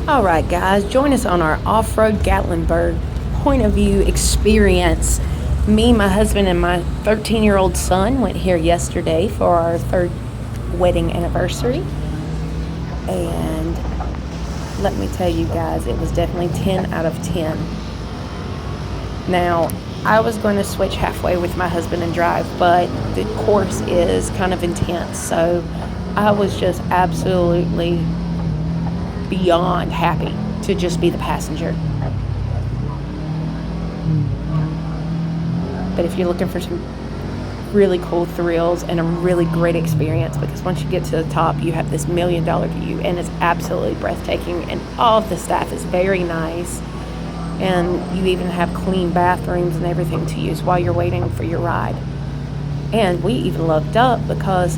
All right, guys, join us on our Off-Road Gatlinburg point of view experience. Me, my husband, and my 13-year-old son went here yesterday for our third wedding anniversary. And let me tell you guys, it was definitely 10 out of 10. Now, I was going to switch halfway with my husband and drive, but the course is kind of intense. So I was just absolutely beyond happy to just be the passenger. But if you're looking for some really cool thrills and a really great experience, because once you get to the top, you have this $1 million view, and it's absolutely breathtaking, and all of the staff is very nice, and you even have clean bathrooms and everything to use while you're waiting for your ride. And we even looked up because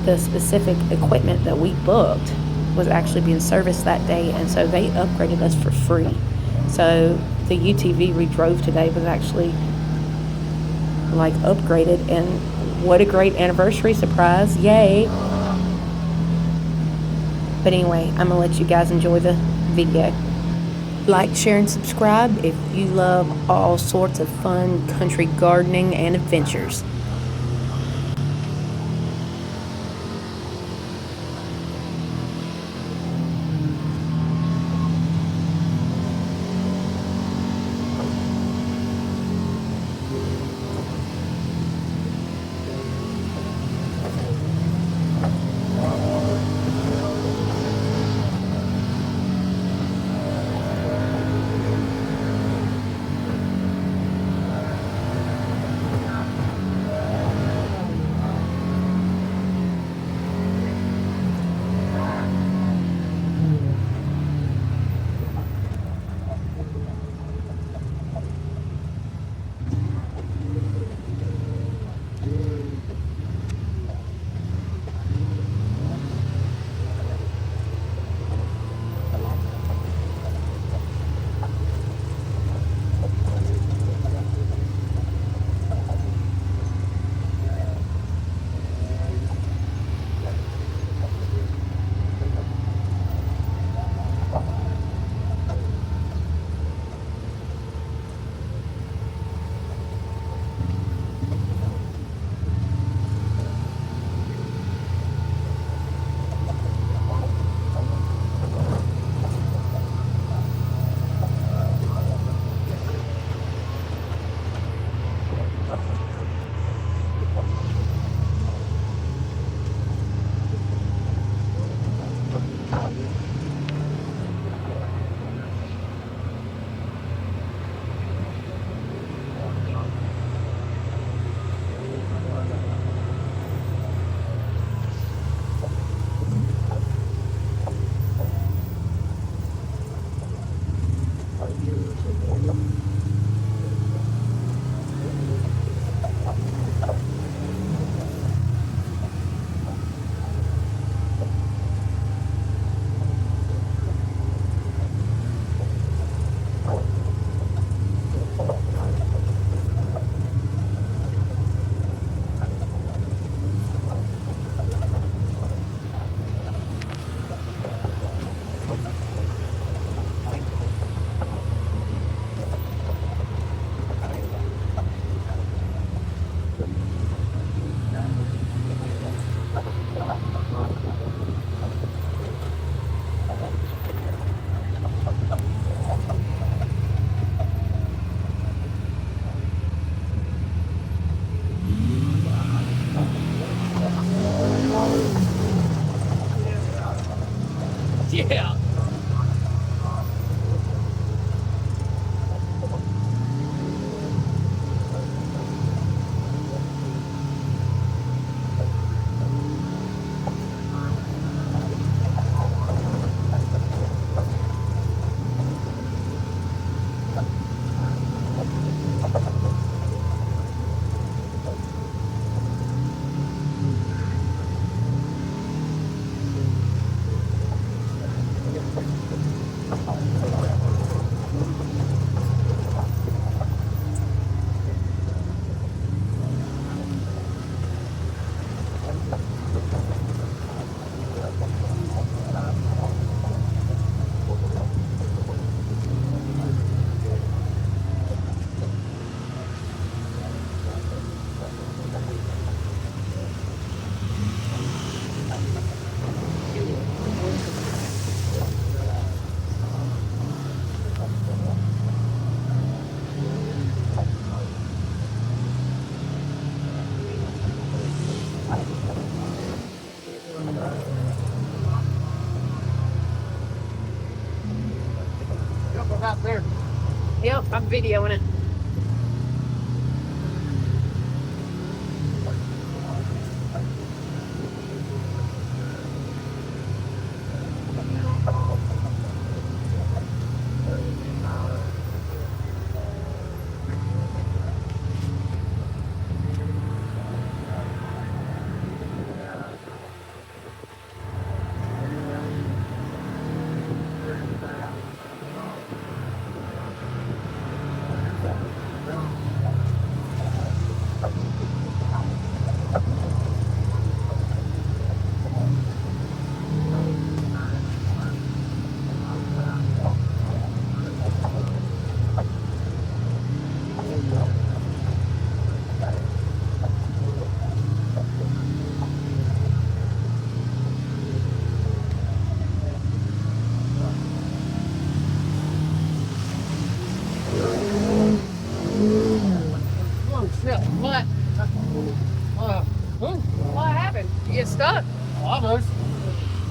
the specific equipment that we booked was actually being serviced that day, and so they upgraded us for free. So the UTV we drove today was actually like upgraded, and what a great anniversary surprise. Yay. But anyway, I'm gonna let you guys enjoy the video. Like, share, and subscribe if you love all sorts of fun country gardening and adventures. Yeah. up there. Yep, I'm videoing it. Oh shit, what? What happened? You get stuck? Almost.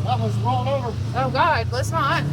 Almost rolled over. Oh God, let's not.